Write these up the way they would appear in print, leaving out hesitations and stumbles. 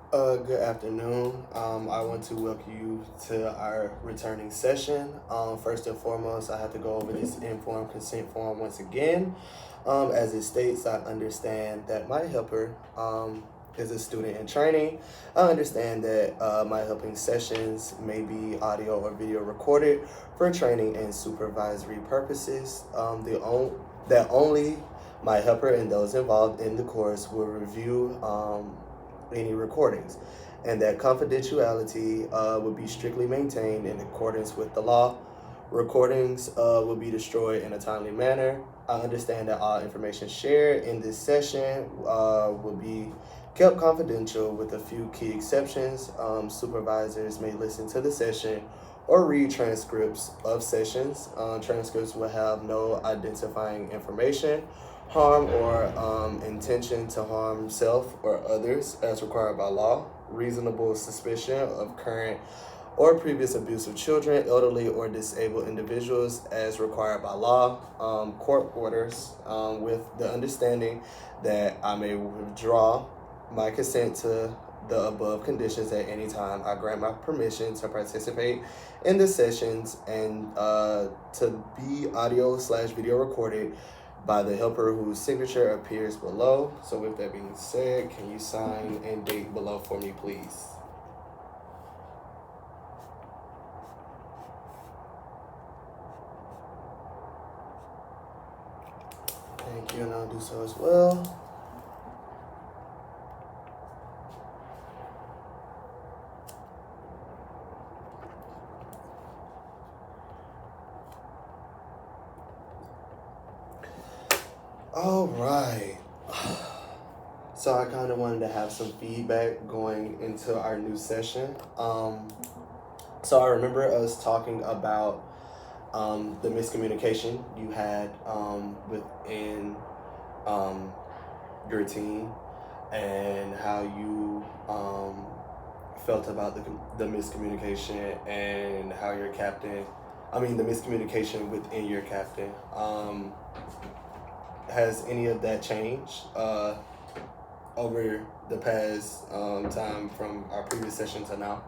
Good afternoon. I want to welcome you to our returning session. First and foremost, I have to go over this informed consent form once again. As it states, I understand that my helper is a student in training. I understand that my helping sessions may be audio or video recorded for training and supervisory purposes. That only my helper and those involved in the course will review any recordings, and that confidentiality will be strictly maintained in accordance with the law. Recordings will be destroyed in a timely manner. I understand that all information shared in this session will be kept confidential with a few key exceptions. Supervisors may listen to the session or read transcripts of sessions. Transcripts will have no identifying information, harm, or intention to harm self or others as required by law, reasonable suspicion of current or previous abuse of children, elderly, or disabled individuals as required by law, court orders, with the understanding that I may withdraw my consent to the above conditions at any time. I grant my permission to participate in the sessions and to be audio/video recorded by the helper whose signature appears below. So with that being said, can you sign and date below for me, please? Thank you, and I'll do so as well. All right. So I kind of wanted to have some feedback going into our new session. So I remember us talking about the miscommunication you had within your team, and how you felt about the miscommunication, and how your captain, the miscommunication within your captain. Has any of that changed over the past time from our previous session to now?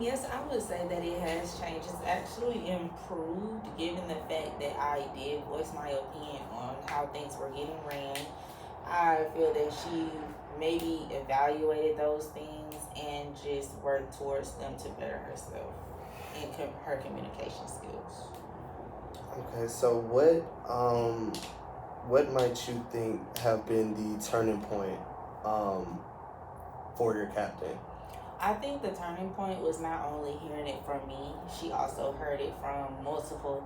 Yes, I would say that it has changed. It's actually improved given the fact that I did voice my opinion on how things were getting ran. I feel that she maybe evaluated those things and just worked towards them to better herself and her communication skills. Okay, so what might you think have been the turning point um, for your captain? I think the turning point was not only hearing it from me, she also heard it from multiple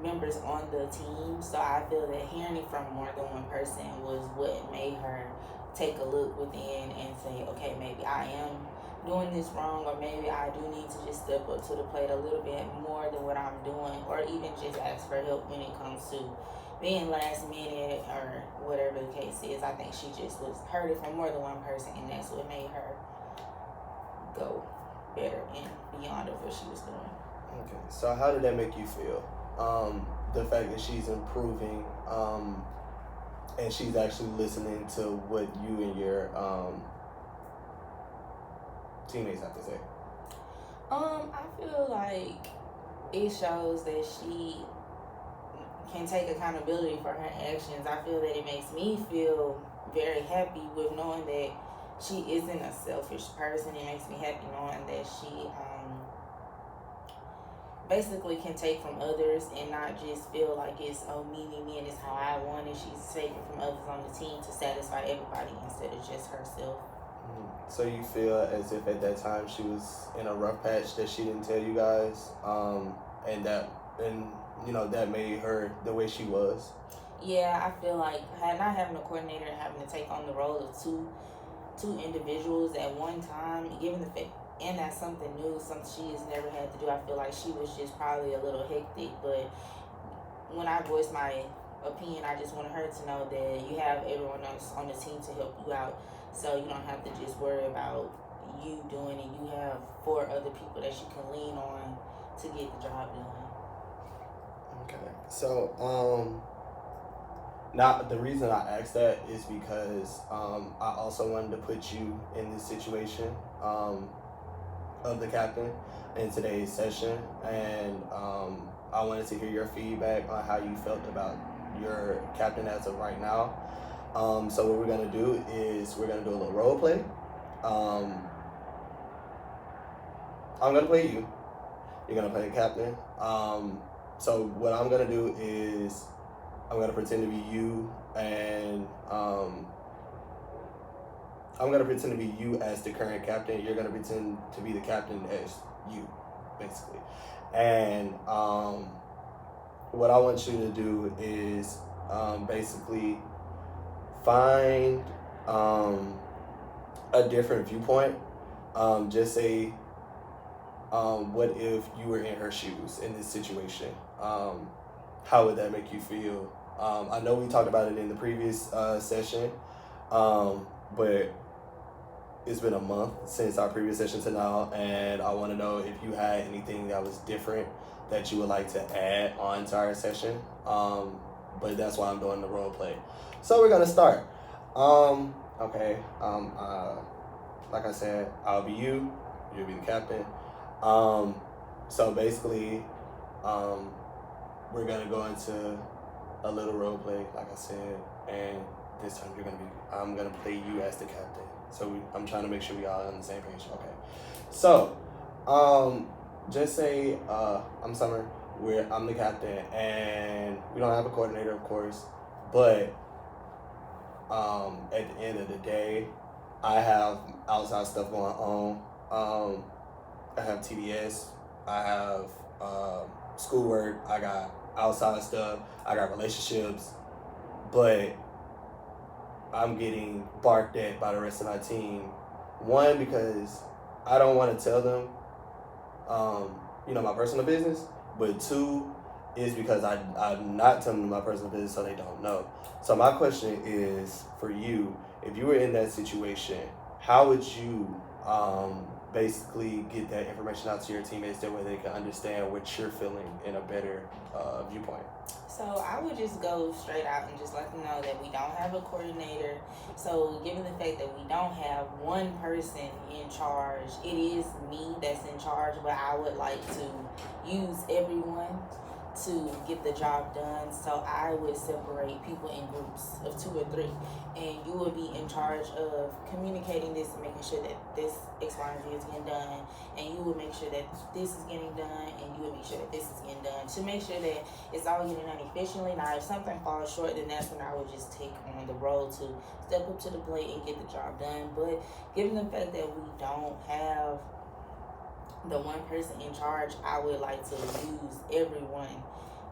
members on the team. So I feel that hearing it from more than one person was what made her take a look within and say, okay, maybe I am doing this wrong, or maybe I do need to just step up to the plate a little bit more than what I'm doing, or even just ask for help when it comes to being last minute or whatever the case is. I think she just heard it from more than one person, and that's what made her go better and beyond of what she was doing. Okay, so how did that make you feel? The fact that she's improving, and she's actually listening to what you and your teammates have to say. I feel like it shows that she can take accountability for her actions. I feel that it makes me feel very happy with knowing that she isn't a selfish person. It makes me happy knowing that she basically can take from others and not just feel like it's me and it's how I want it. She's taking from others on the team to satisfy everybody instead of just herself. So you feel as if at that time she was in a rough patch that she didn't tell you guys, and that made her the way she was. Yeah, I feel like not having a coordinator and having to take on the role of two individuals at one time, given the fact, and that's something new, something she has never had to do. I feel like she was just probably a little hectic, but when I voiced my opinion, I just wanted her to know that you have everyone else on the team to help you out, so you don't have to just worry about you doing it. You have four other people that you can lean on to get the job done. Okay. So Not the reason I asked that is because I also wanted to put you in this situation of the captain in today's session, and I wanted to hear your feedback on how you felt about your captain as of right now. So what we're gonna do is we're gonna do a little role play. I'm gonna play you. You're gonna play the captain. So what I'm gonna do is I'm gonna pretend to be you, and I'm gonna pretend to be you as the current captain. You're gonna pretend to be the captain as you, basically. And what I want you to do is basically find a different viewpoint. Just say, what if you were in her shoes in this situation? How would that make you feel? I know we talked about it in the previous session, but it's been a month since our previous session to now, and I want to know if you had anything that was different that you would like to add on to our session. But that's why I'm doing the role play. So we're gonna start. Okay. Like I said, I'll be you. You'll be the captain. So basically, we're gonna go into a little role play, like I said, and this time I'm gonna play you as the captain. So I'm trying to make sure we all on the same page. Okay. So, just say I'm Summer. I'm the captain, and we don't have a coordinator, of course, but at the end of the day, I have outside stuff going on. I have TDS. I have schoolwork. I got outside stuff. I got relationships, but I'm getting barked at by the rest of my team. One, because I don't want to tell them, my personal business. But two, is because I'm not telling them my personal business, so they don't know. So my question is for you: if you were in that situation, how would you basically get that information out to your teammates that way they can understand what you're feeling in a better viewpoint? So I would just go straight out and just let them know that we don't have a coordinator. So given the fact that we don't have one person in charge, it is me that's in charge, but I would like to use everyone to get the job done. So I would separate people in groups of 2 or 3, and you would be in charge of communicating this and making sure that this X, Y, and Z is getting done, and you would make sure that this is getting done, and you would make sure that this is getting done, to make sure that it's all getting done efficiently. Now, if something falls short, then that's when I would just take on the role to step up to the plate and get the job done. But given the fact that we don't have the one person in charge, I would like to use everyone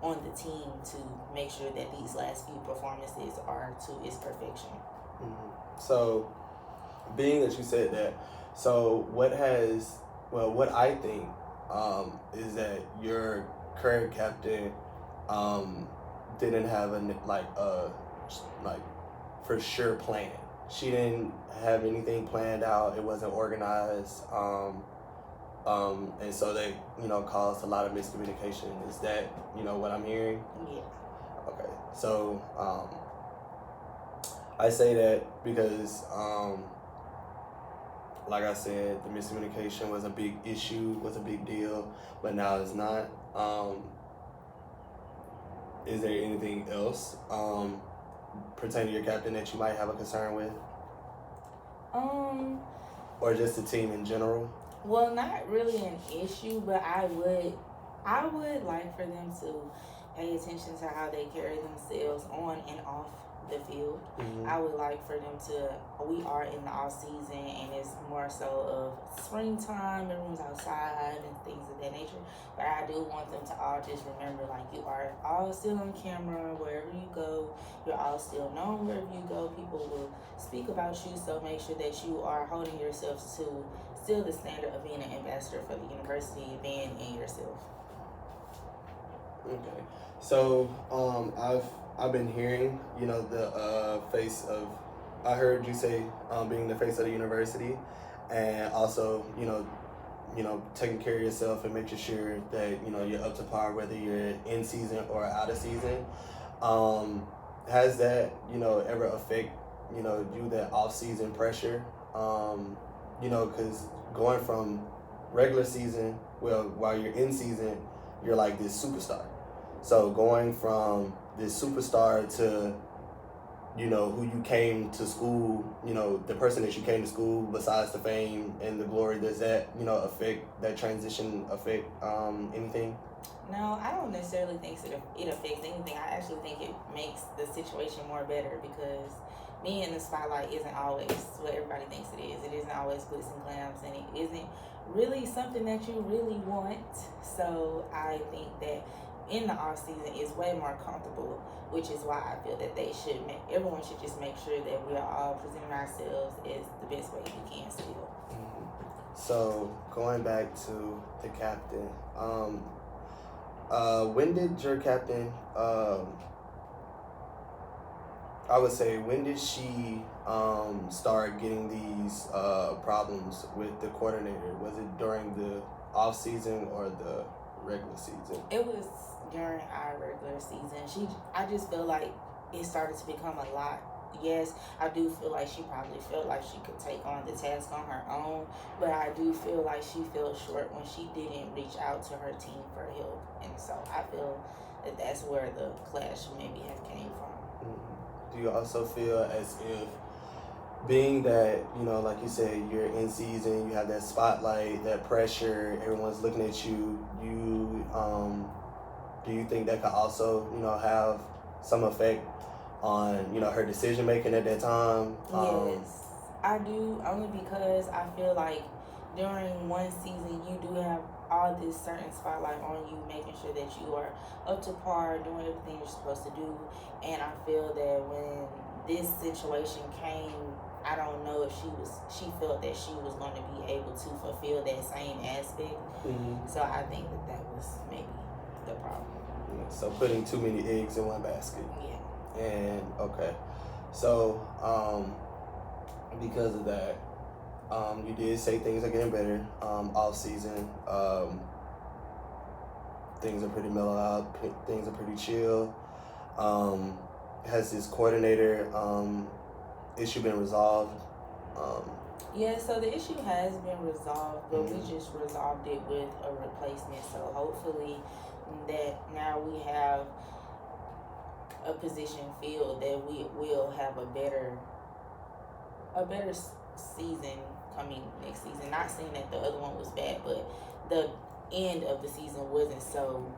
on the team to make sure that these last few performances are to its perfection. Mm-hmm. So, being that you said that, so what I think is that your current captain didn't have a for sure plan. She didn't have anything planned out. It wasn't organized. And so they, caused a lot of miscommunication. Is that, what I'm hearing? Yeah. Okay. So, I say that because, like I said, the miscommunication was a big issue, was a big deal, but now it's not. Is there anything else pertaining to your captain that you might have a concern with? Or just the team in general? Well, not really an issue, but I would like for them to pay attention to how they carry themselves on and off the field. Mm-hmm. I would like for them to, we are in the off season, and it's more so of springtime, everyone's outside and things of that nature. But I do want them to all just remember, you are all still on camera wherever you go. You're all still known wherever you go. People will speak about you, so make sure that you are holding yourselves to still the standard of being an ambassador for the university, being in yourself. Okay. So, I've been hearing, the face of, I heard you say being the face of the university, and also, taking care of yourself and making sure that, you're up to par, whether you're in season or out of season. has that, ever affect, you, that off-season pressure? Because going from regular season, well, while you're in season, you're like this superstar. So going from this superstar to, who you came to school, the person that you came to school, besides the fame and the glory, does that, affect, that transition affect anything? No, I don't necessarily think it affects anything. I actually think it makes the situation more better because being in the spotlight isn't always what everybody thinks it is. It isn't always glitz and glams, and it isn't really something that you really want. So I think that in the off season is way more comfortable, which is why I feel that everyone should just make sure that we are all presenting ourselves as the best way we can still. So going back to the captain, when did your captain, I would say, when did she start getting these problems with the coordinator? Was it during the off season or the regular season? It was during our regular season. I just feel like it started to become a lot. Yes, I do feel like she probably felt like she could take on the task on her own, but I do feel like she fell short when she didn't reach out to her team for help, and so I feel that that's where the clash maybe have came from. Mm-hmm. Do you also feel as if, being that, like you said, you're in season, you have that spotlight, that pressure, everyone's looking at you, do you think that could also, have some effect on, her decision making at that time? Yes, I do, only because I feel like during one season you do have all this certain spotlight on you, making sure that you are up to par, doing everything you're supposed to do. And I feel that when this situation came, I don't know if she felt that she was going to be able to fulfill that same aspect. Mm-hmm. So I think that was maybe the problem. So putting too many eggs in one basket. Yeah. And okay, so because of that, you did say things are getting better. Off season, things are pretty mellow out. Things are pretty chill. Has this coordinator issue been resolved? Yeah, so the issue has been resolved, but we just resolved it with a replacement. So hopefully that now we have a position filled, that we will have a better season coming next season. Not saying that the other one was bad, but the end of the season wasn't so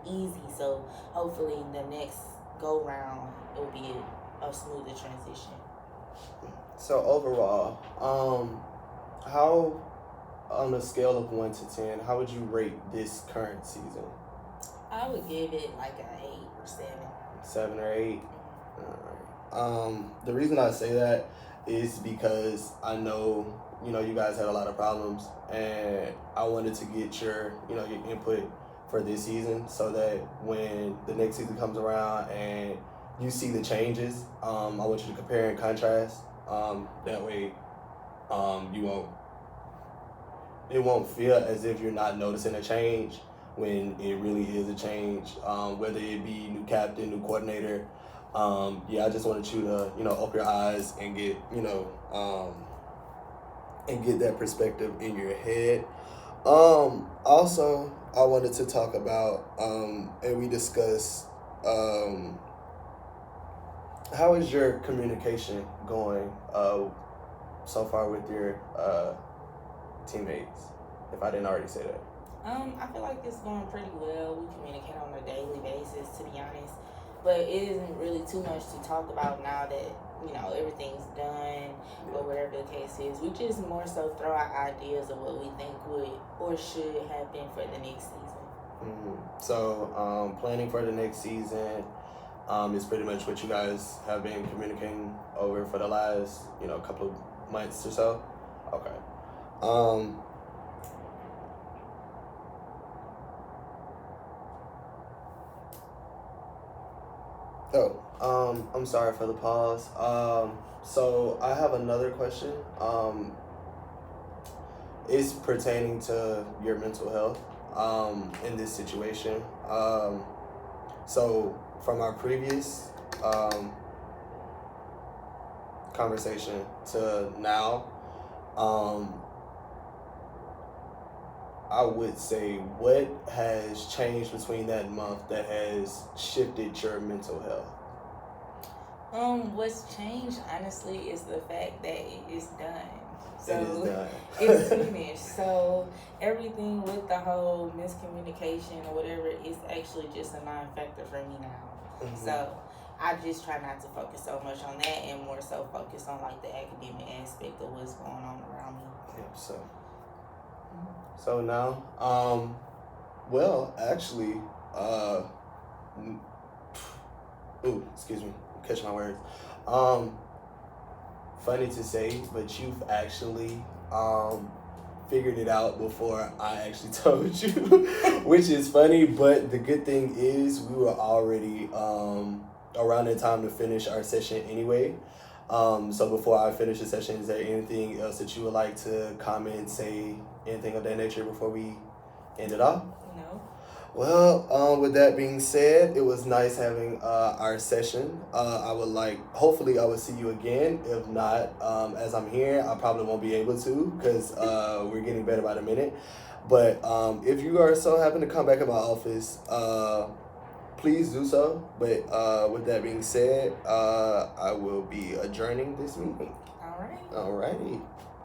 easy. So hopefully in the next go round it will be a smoother transition. So overall, how, on a scale of 1 to 10, how would you rate this current season? I would give it like an 8 or 7. 7 or 8. All right. The reason I say that is because I know, you guys had a lot of problems, and I wanted to get your input for this season, so that when the next season comes around and you see the changes, I want you to compare and contrast. That way, it won't feel as if you're not noticing a change when it really is a change. Whether it be new captain, new coordinator. I just wanted you to, open your eyes and get, and get that perspective in your head. Also, I wanted to talk about, and we discussed, how is your communication going so far with your teammates, if I didn't already say that? I feel like it's going pretty well. We communicate on a daily basis, to be honest. But it isn't really too much to talk about now that, everything's done or whatever the case is. We just more so throw out ideas of what we think would or should happen for the next season. Mm-hmm. So planning for the next season is pretty much what you guys have been communicating over for the last, couple of months or so? Okay. I'm sorry for the pause. So I have another question. It's pertaining to your mental health in this situation. So from our previous conversation to now, I would say, what has changed between that month that has shifted your mental health? What's changed honestly is the fact that it is done. So It is done. it's finished. So everything with the whole miscommunication or whatever is actually just a non-factor for me now. Mhm. So I just try not to focus so much on that and more so focus on like the academic aspect of what's going on around me. Yep. So now, well, actually, excuse me, catch my words. Funny to say, but you've actually figured it out before I actually told you, which is funny. But the good thing is we were already around the time to finish our session anyway. So before I finish the session, is there anything else that you would like to comment, say anything of that nature before we end it off? No. Well, with that being said, it was nice having our session. Hopefully I will see you again. If not, as I'm here, I probably won't be able to because we're getting better by the minute. But if you are so happen to come back in my office, please do so. But with that being said, I will be adjourning this meeting. All right. Alrighty.